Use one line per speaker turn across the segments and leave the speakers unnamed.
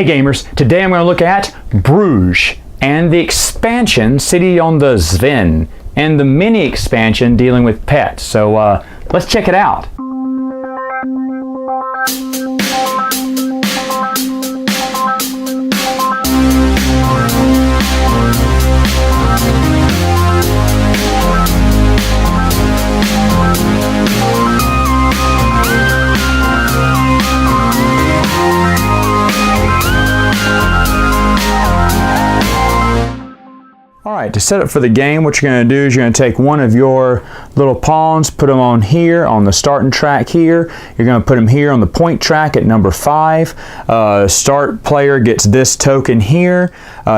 Hey gamers, today I'm going to look at Bruges and the expansion City on the Zwin and the mini expansion dealing with pets. So let's check it out. Alright, to set up for the game, what you're going to do is you're going to take one of your little pawns, put them on here, on the starting track here. You're going to put them here on the point track at number 5. Start player gets this token here.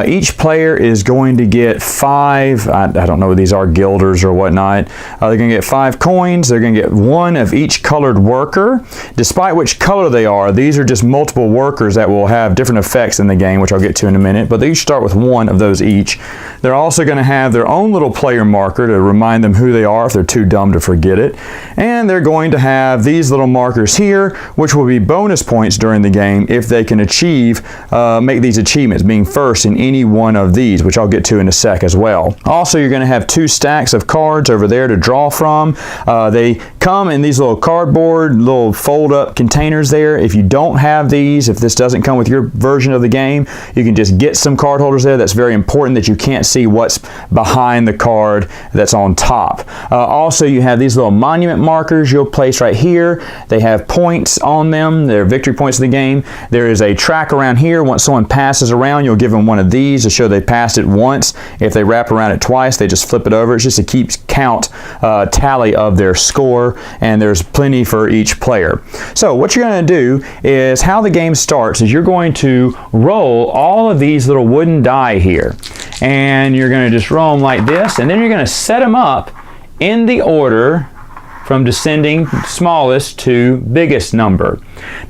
Each player is going to get 5, I don't know what these are, guilders or whatnot. They're going to get 5 coins. They're going to get 1 of each colored worker. Despite which color they are, these are just multiple workers that will have different effects in the game, which I'll get to in a minute, but they each start with 1 of those each. They're also going to have their own little player marker to remind them who they are if they're too dumb to forget it. And they're going to have these little markers here, which will be bonus points during the game if they can make these achievements, being first in any one of these, which I'll get to in a sec as well. Also, you're going to have 2 stacks of cards over there to draw from. They come in these little cardboard, little fold-up containers there. If you don't have these, if this doesn't come with your version of the game, you can just get some card holders there. That's very important that you can't see what's behind the card that's on top. Also, you have these little monument markers you'll place right here. They have points on them. They're victory points of the game. There is a track around here. Once someone passes around, you'll give them one of these to show they passed it once. If they wrap around it twice, they just flip it over. It's just to keep count tally of their score, and there's plenty for each player. So what you're going to do is, how the game starts is you're going to roll all of these little wooden die here, and you're going to just roll them like this, and then you're going to set them up in the order from descending smallest to biggest number.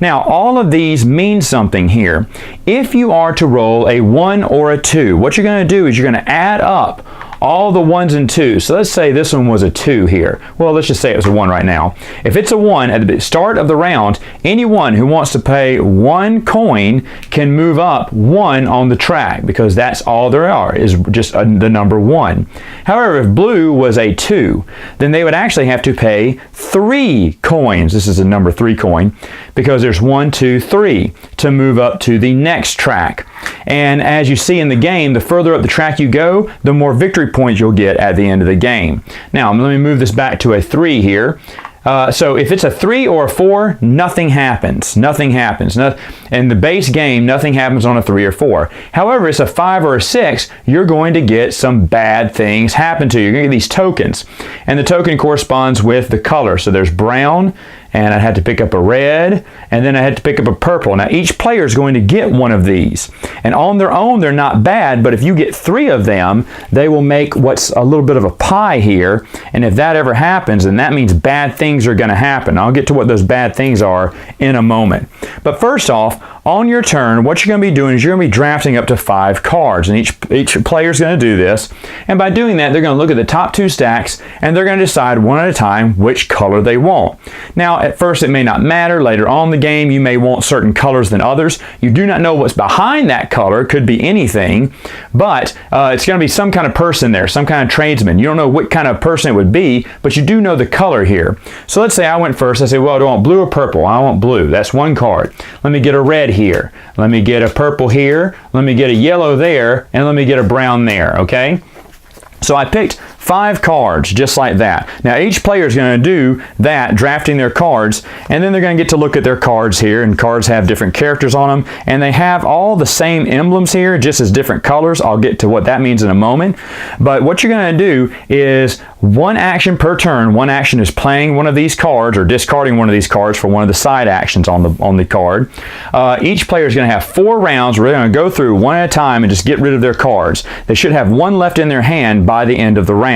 Now, all of these mean something here. If you are to roll a 1 or a 2, what you're going to do is you're going to add up all the 1s and 2s. So let's say this one was a 2 here. Well, let's just say it was a 1 right now. If it's a 1 at the start of the round, anyone who wants to pay 1 coin can move up 1 on the track, because that's all there are, is just the number 1. However, if blue was a 2, then they would actually have to pay 3 coins. This is a number 3 coin, because there's 1, 2, 3 to move up to the next track. And as you see in the game, the further up the track you go, the more victory points you'll get at the end of the game. Now, let me move this back to a 3 here. So if it's a 3 or a 4, nothing happens. Nothing happens. In the base game, nothing happens on a 3 or 4. However, it's a 5 or a 6, you're going to get some bad things happen to you. You're going to get these tokens. And the token corresponds with the color. So there's brown, and I had to pick up a red, and then I had to pick up a purple. Now, each player is going to get one of these. And on their own, they're not bad, but if you get 3 of them, they will make what's a little bit of a pie here. And if that ever happens, then that means bad things are going to happen. I'll get to what those bad things are in a moment. But first off, on your turn, what you're going to be doing is you're going to be drafting up to 5 cards, and each player is going to do this. And by doing that, they're going to look at the top 2 stacks, and they're going to decide one at a time which color they want. Now, at first it may not matter. Later on in the game, you may want certain colors than others. You do not know what's behind that color. It could be anything, but it's going to be some kind of person there, some kind of tradesman. You don't know what kind of person it would be, but you do know the color here. So let's say I went first. I say, well, do I want blue or purple? I want blue. That's 1 card. Let me get a red here. Let me get a purple here. Let me get a yellow there, and let me get a brown there, okay? So I picked 5 cards just like that. Now each player is going to do that, drafting their cards, and then they're going to get to look at their cards here, and cards have different characters on them, and they have all the same emblems here, just as different colors. I'll get to what that means in a moment. But what you're going to do is 1 action per turn. 1 action is playing one of these cards or discarding one of these cards for one of the side actions on the card. Each player is going to have 4 rounds where they're going to go through one at a time and just get rid of their cards. They should have 1 left in their hand by the end of the round.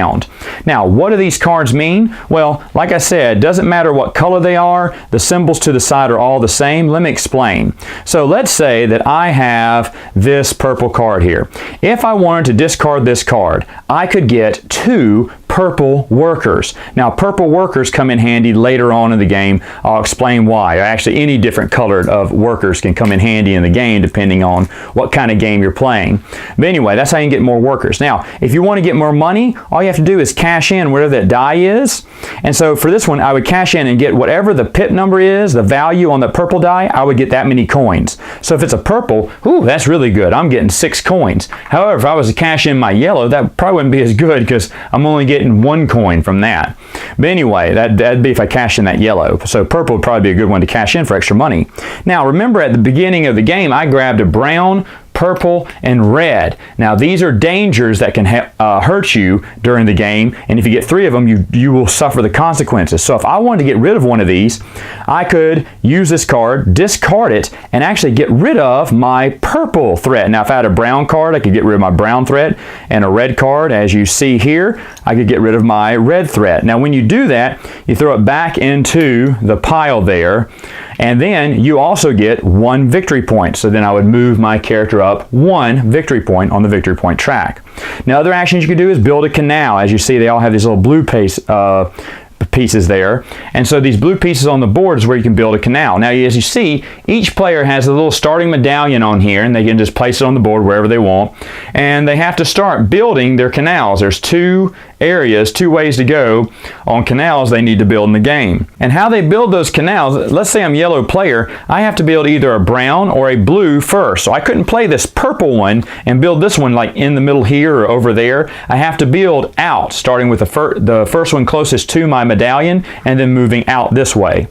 Now, what do these cards mean? Well, like I said, it doesn't matter what color they are. The symbols to the side are all the same. Let me explain. So let's say that I have this purple card here. If I wanted to discard this card, I could get 2 purple workers. Now, purple workers come in handy later on in the game. I'll explain why. Actually, any different colored of workers can come in handy in the game depending on what kind of game you're playing. But anyway, that's how you can get more workers. Now, if you want to get more money, all you have to do is cash in wherever that die is. And so for this one, I would cash in and get whatever the pip number is, the value on the purple die, I would get that many coins. So if it's a purple, ooh, that's really good. I'm getting 6 coins. However, if I was to cash in my yellow, that probably wouldn't be as good because I'm only getting 1 coin from that. But anyway, that'd be if I cash in that yellow. So purple would probably be a good one to cash in for extra money. Now, remember at the beginning of the game, I grabbed a brown, purple, and red. Now these are dangers that can hurt you during the game, and if you get 3 of them, you will suffer the consequences. So if I wanted to get rid of one of these, I could use this card, discard it, and actually get rid of my purple threat. Now if I had a brown card, I could get rid of my brown threat, and a red card, as you see here, I could get rid of my red threat. Now when you do that, you throw it back into the pile there, and then you also get 1 victory point. So then I would move my character up 1 victory point on the victory point track. Now other actions you could do is build a canal. As you see, they all have these little blue pieces there, and so these blue pieces on the board is where you can build a canal. Now as you see, each player has a little starting medallion on here, and they can just place it on the board wherever they want, and they have to start building their canals. There's 2 areas, 2 ways to go on canals they need to build in the game. And how they build those canals, let's say I'm yellow player, I have to build either a brown or a blue first. So I couldn't play this purple one and build this one like in the middle here or over there. I have to build out, starting with the first one closest to my medallion and then moving out this way.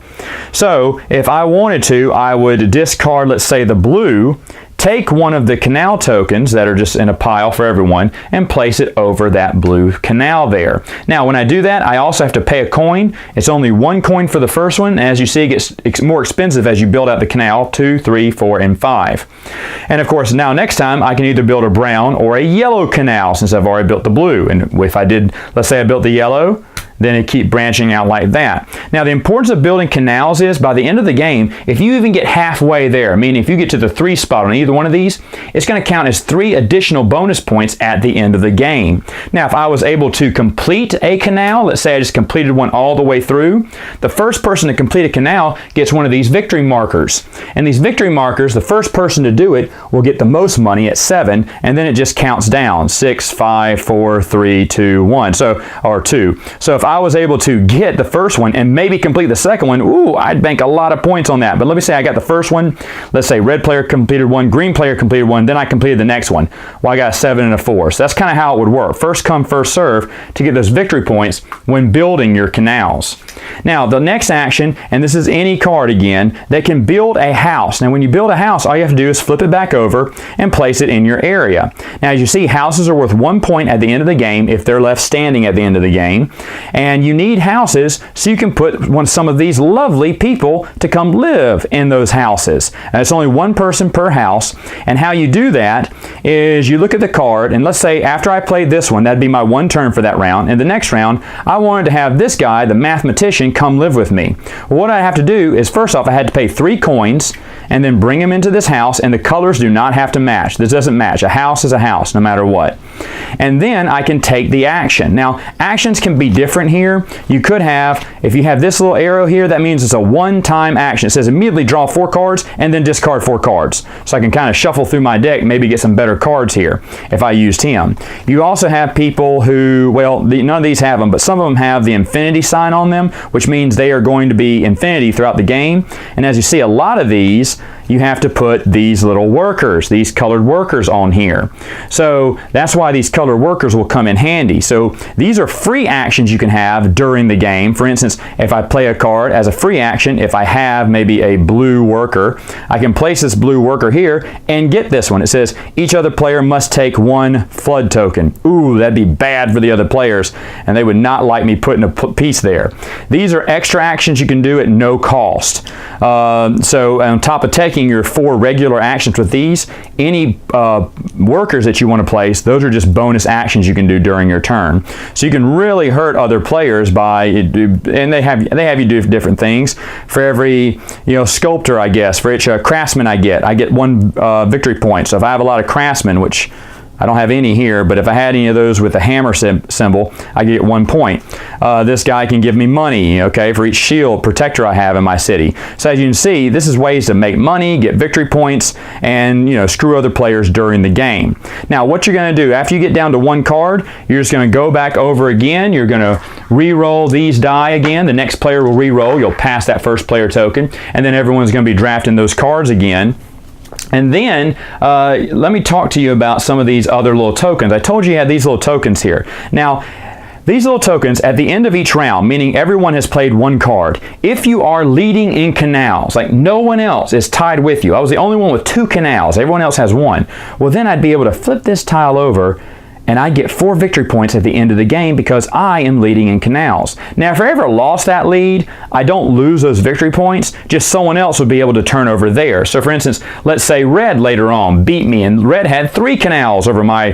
So if I wanted to, I would discard, let's say, the blue, take one of the canal tokens that are just in a pile for everyone and place it over that blue canal there. Now when I do that, I also have to pay a coin. It's only 1 coin for the first one. As you see, it gets more expensive as you build out the canal, 2, 3, 4, and 5. And of course, now next time I can either build a brown or a yellow canal since I've already built the blue. And if I did, let's say I built the yellow, then it keep branching out like that. Now the importance of building canals is by the end of the game, if you even get halfway there, meaning if you get to the 3 spot on either one of these, it's going to count as 3 additional bonus points at the end of the game. Now if I was able to complete a canal, let's say I just completed one all the way through, the first person to complete a canal gets one of these victory markers. And these victory markers, the first person to do it will get the most money at 7, and then it just counts down, 6, 5, 4, 3, 2, 1, or 2. So if I was able to get the first one and maybe complete the second one, ooh, I'd bank a lot of points on that. But let me say I got the first one. Let's say red player completed one, green player completed one, then I completed the next one. Well, I got a 7 and a 4. So that's kind of how it would work. First come, first serve to get those victory points when building your canals. Now, the next action, and this is any card again, they can build a house. Now, when you build a house, all you have to do is flip it back over and place it in your area. Now, as you see, houses are worth 1 point at the end of the game if they're left standing at the end of the game. And you need houses so you can put some of these lovely people to come live in those houses. And it's only 1 person per house. And how you do that is you look at the card, and let's say after I played this one, that'd be my 1 turn for that round. And the next round, I wanted to have this guy, the mathematician, come live with me. Well, what I have to do is, first off, I had to pay 3 coins and then bring him into this house, and the colors do not have to match. This doesn't match. A house is a house no matter what. And then I can take the action. Now, actions can be different here. You could have, if you have this little arrow here, that means it's a one-time action. It says immediately draw 4 cards and then discard 4 cards. So I can kind of shuffle through my deck, maybe get some better cards here if I used him. You also have people who, well, none of these have them, but some of them have the infinity sign on them, which means they are going to be infinity throughout the game. And as you see, a lot of these, you have to put these little workers, these colored workers on here. So that's why these colored workers will come in handy. So these are free actions you can have during the game. For instance, if I play a card as a free action, if I have maybe a blue worker, I can place this blue worker here and get this one. It says each other player must take 1 flood token. Ooh, that'd be bad for the other players, and they would not like me putting a piece there. These are extra actions you can do at no cost. So on top of taking your 4 regular actions with these, any workers that you want to place, those are just bonus actions you can do during your turn. So you can really hurt other players by, and they have you do different things. For every sculptor, I guess, for each craftsman I get 1 victory point. So if I have a lot of craftsmen, which I don't have any here, but if I had any of those with the hammer symbol, I get 1 point. This guy can give me money, okay, for each shield protector I have in my city. So as you can see, this is ways to make money, get victory points, and screw other players during the game. Now what you're going to do, after you get down to 1 card, you're just going to go back over again. You're going to re-roll these die again. The next player will re-roll. You'll pass that first player token, and then everyone's going to be drafting those cards again. And then let me talk to you about some of these other little tokens. I told you you had these little tokens here. Now, these little tokens at the end of each round, meaning everyone has played 1 card, if you are leading in canals, like no one else is tied with you, I was the only one with 2 canals, everyone else has 1, well then I'd be able to flip this tile over and I get 4 victory points at the end of the game because I am leading in canals. Now, if I ever lost that lead, I don't lose those victory points, just someone else would be able to turn over there. So for instance, let's say Red later on beat me, and Red had 3 canals over my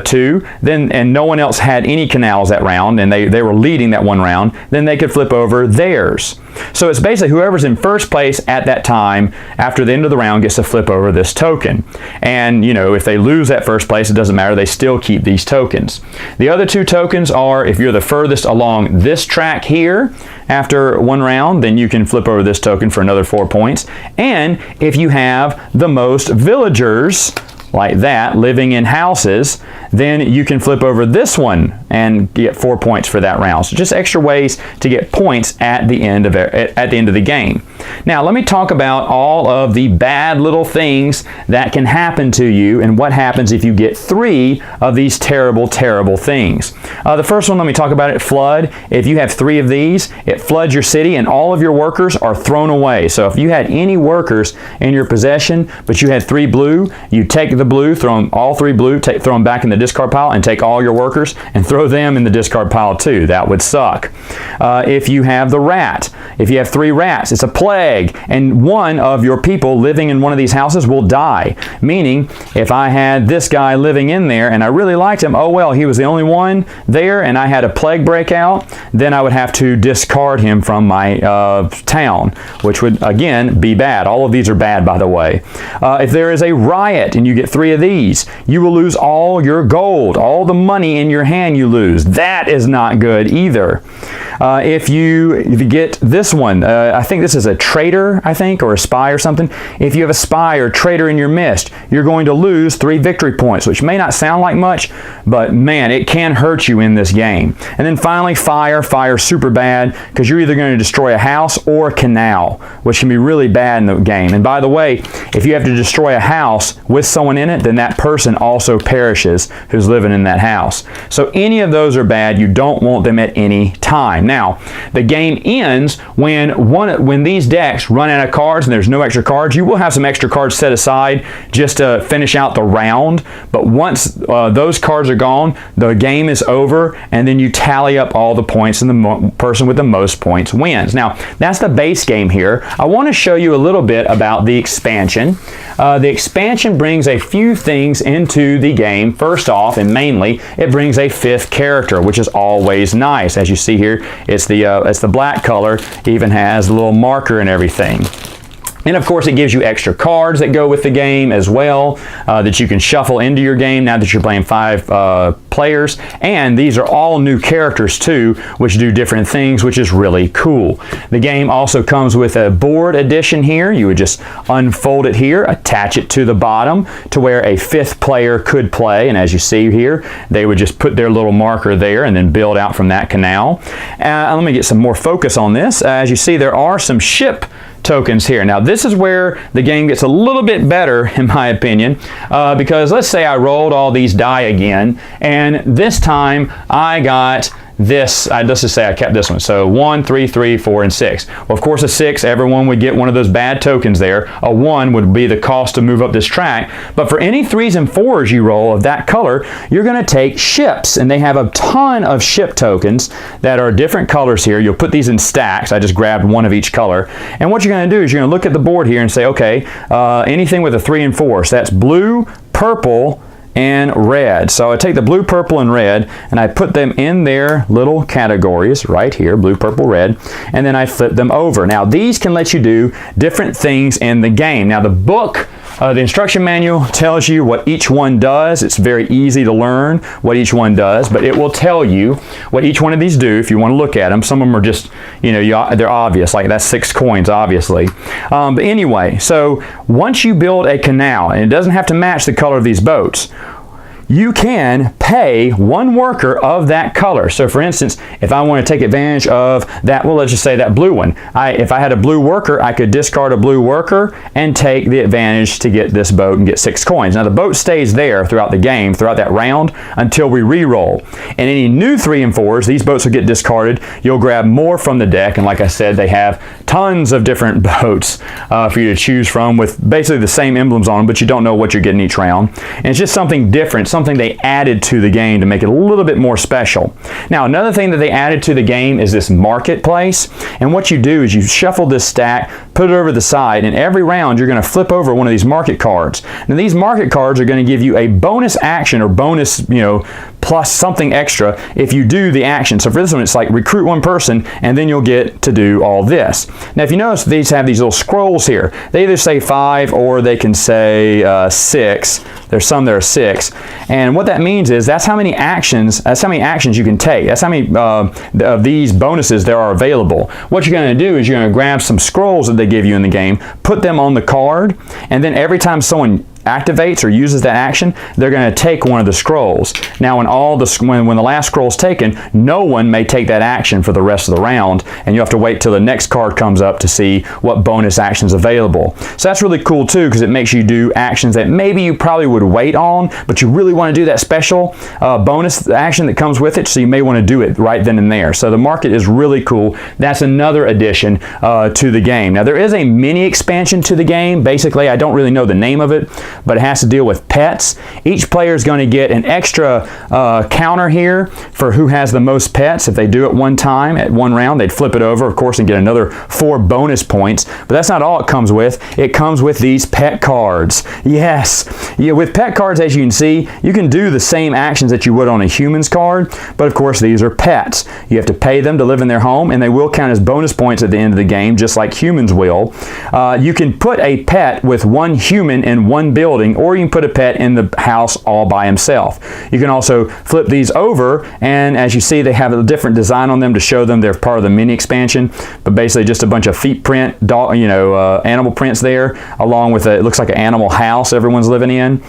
2, and no one else had any canals that round, and they were leading that 1 round, then they could flip over theirs. So it's basically whoever's in first place at that time after the end of the round gets to flip over this token. And if they lose that first place, it doesn't matter, they still keep these tokens. The other 2 tokens are if you're the furthest along this track here after 1 round, then you can flip over this token for another 4 points. And if you have the most villagers like that living in houses, then you can flip over this one and get 4 points for that round. So just extra ways to get points at the end of the game. Now let me talk about all of the bad little things that can happen to you and what happens if you get 3 of these terrible, terrible things. The first one, let me talk about it, flood. If you have 3 of these, it floods your city and all of your workers are thrown away. So if you had any workers in your possession, but you had 3 blue, you take the blue, throw them all 3 blue, throw them back in the discard pile, and take all your workers and throw them in the discard pile too. That would suck. If you have the rat, if you have 3 rats, it's a plague, and 1 of your people living in one of these houses will die. Meaning, if I had this guy living in there and I really liked him, oh well, he was the only one there, and I had a plague break out, then I would have to discard him from my town, which would again be bad. All of these are bad, by the way. If there is a riot and you get 3 of these, you will lose all your gold, all the money in your hand you lose. That is not good either. If you get this one, I think this is a traitor, I think, or a spy or something. If you have a spy or traitor in your midst, you're going to lose 3 victory points, which may not sound like much, but man, it can hurt you in this game. And then finally, fire. Fire's super bad because you're either going to destroy a house or a canal, which can be really bad in the game. And by the way, if you have to destroy a house with someone in it, then that person also perishes who's living in that house. So any of those are bad. You don't want them at any time. Now, the game ends when these decks run out of cards and there's no extra cards. You will have some extra cards set aside just to finish out the round, but once those cards are gone, the game is over, and then you tally up all the points and the person with the most points wins. Now, that's the base game here. I want to show you a little bit about the expansion. The expansion brings a few things into the game. First off, and mainly, it brings a 5th character, which is always nice. As you see here, it's the black color, even has a little marker and everything. And of course, it gives you extra cards that go with the game as well, that you can shuffle into your game now that you're playing 5 players. And these are all new characters too, which do different things, which is really cool. The game also comes with a board edition here. You would just unfold it here, attach it to the bottom to where a 5th player could play. And as you see here, they would just put their little marker there and then build out from that canal. Let me get some more focus on this. As you see, there are some ship tokens here. Now this is where the game gets a little bit better in my opinion, because let's say I rolled all these die again, and this time I got this, let's just say I kept this one. So 1, 3, 3, 4, and 6. Well, of course, a 6, everyone would get one of those bad tokens there. A 1 would be the cost to move up this track. But for any 3s and 4s you roll of that color, you're going to take ships. And they have a ton of ship tokens that are different colors here. You'll put these in stacks. I just grabbed one of each color. And what you're going to do is you're going to look at the board here and say, okay, anything with a 3 and 4. So that's blue, purple, and red. So I take the blue, purple, and red, and I put them in their little categories right here, blue, purple, red, and then I flip them over. Now these can let you do different things in the game. Now the book The instruction manual tells you what each one does. It's very easy to learn what each one does, but it will tell you what each one of these do if you want to look at them. Some of them are just, they're obvious, like that's 6 coins, obviously. But anyway, so once you build a canal, and it doesn't have to match the color of these boats, you can pay one worker of that color. So for instance, if I want to take advantage of that, well, let's just say that blue one. If I had a blue worker, I could discard a blue worker and take the advantage to get this boat and get 6 coins. Now the boat stays there throughout the game, throughout that round, until we re-roll. And any new 3 and 4s, these boats will get discarded. You'll grab more from the deck, and like I said, they have tons of different boats for you to choose from with basically the same emblems on them, but you don't know what you're getting each round. And it's just something different, something they added to the game to make it a little bit more special. Now, another thing that they added to the game is this marketplace. And what you do is you shuffle this stack, put it over the side, and every round you're going to flip over one of these market cards. Now, these market cards are going to give you a bonus action or bonus, plus something extra if you do the action. So for this one, it's like recruit 1 person, and then you'll get to do all this. Now, if you notice, these have these little scrolls here. They either say 5 or they can say 6. There's some that are 6. And what that means is that's how many actions you can take. That's how many of these bonuses there are available. What you're going to do is you're going to grab some scrolls that they give you in the game, put them on the card, and then every time someone activates or uses that action, they're going to take one of the scrolls. Now, when the last scroll is taken, no one may take that action for the rest of the round, and you have to wait till the next card comes up to see what bonus actions available. So that's really cool too, because it makes you do actions that maybe you probably would wait on, but you really want to do that special bonus action that comes with it, so you may want to do it right then and there. So the market is really cool. That's another addition to the game. Now, there is a mini expansion to the game. Basically, I don't really know the name of it, but it has to deal with pets. Each player is going to get an extra counter here for who has the most pets. If they do it one time at one round, they'd flip it over, of course, and get another 4 bonus points. But that's not all it comes with. It comes with these pet cards. Yes, with pet cards, as you can see, you can do the same actions that you would on a human's card, but of course, these are pets. You have to pay them to live in their home, and they will count as bonus points at the end of the game, just like humans will. You can put a pet with 1 human in 1 building, or you can put a pet in the house all by himself. You can also flip these over, and as you see, they have a different design on them to show them they're part of the mini expansion, but basically just a bunch of feet print, animal prints there, along with it looks like an animal house everyone's living in.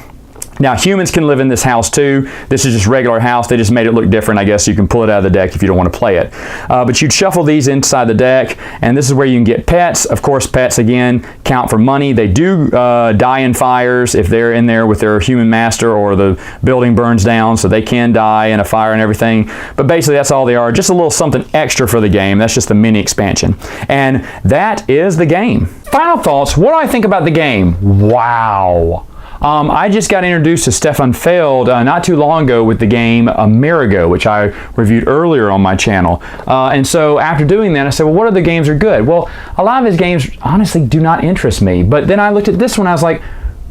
Now, humans can live in this house too. This is just regular house. They just made it look different, I guess. You can pull it out of the deck if you don't want to play it. But you'd shuffle these inside the deck, and this is where you can get pets. Of course, pets, again, count for money. They do die in fires if they're in there with their human master or the building burns down, so they can die in a fire and everything. But basically, that's all they are. Just a little something extra for the game. That's just the mini expansion. And that is the game. Final thoughts. What do I think about the game? Wow. I just got introduced to Stefan Feld not too long ago with the game Amerigo, which I reviewed earlier on my channel. And so after doing that, I said, well, what other games are good? Well, a lot of his games honestly do not interest me. But then I looked at this one, I was like,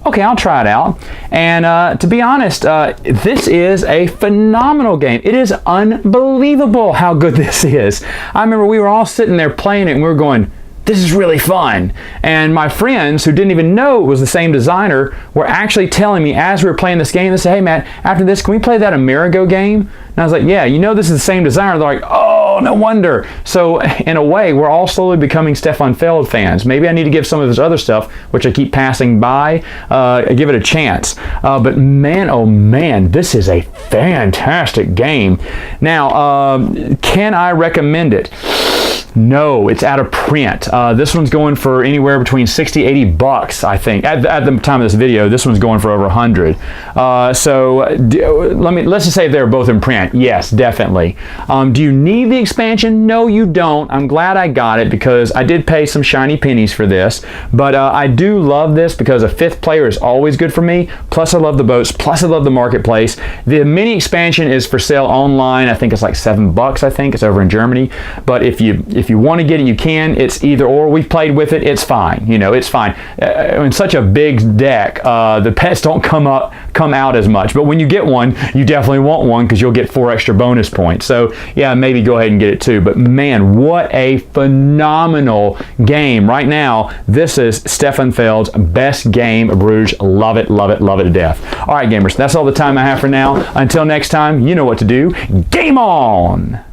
okay, I'll try it out. And to be honest, this is a phenomenal game. It is unbelievable how good this is. I remember we were all sitting there playing it and we were going, this is really fun. And my friends who didn't even know it was the same designer were actually telling me as we were playing this game, they said, hey Matt, after this, can we play that Amerigo game? And I was like, yeah, this is the same designer. They're like, oh, no wonder. So in a way, we're all slowly becoming Stefan Feld fans. Maybe I need to give some of his other stuff, which I keep passing by, give it a chance. But man, oh man, this is a fantastic game. Now, can I recommend it? No, it's out of print. This one's going for anywhere between 60, 80 bucks, I think. At the time of this video, this one's going for over 100. Let's just say they're both in print. Yes, definitely. Do you need the expansion? No, you don't. I'm glad I got it because I did pay some shiny pennies for this. But I do love this because a 5th player is always good for me. Plus, I love the boats. Plus, I love the marketplace. The mini expansion is for sale online. I think it's like $7. I think it's over in Germany. But if you want to get it, you can. It's either or. We've played with it. It's fine. It's fine. In such a big deck, the pets don't come come out as much. But when you get one, you definitely want one because you'll get 4 extra bonus points. So yeah, maybe go ahead and get it too. But man, what a phenomenal game. Right now, this is Stefan Feld's best game of Bruges. Love it, love it, love it to death. All right, gamers, that's all the time I have for now. Until next time, you know what to do. Game on!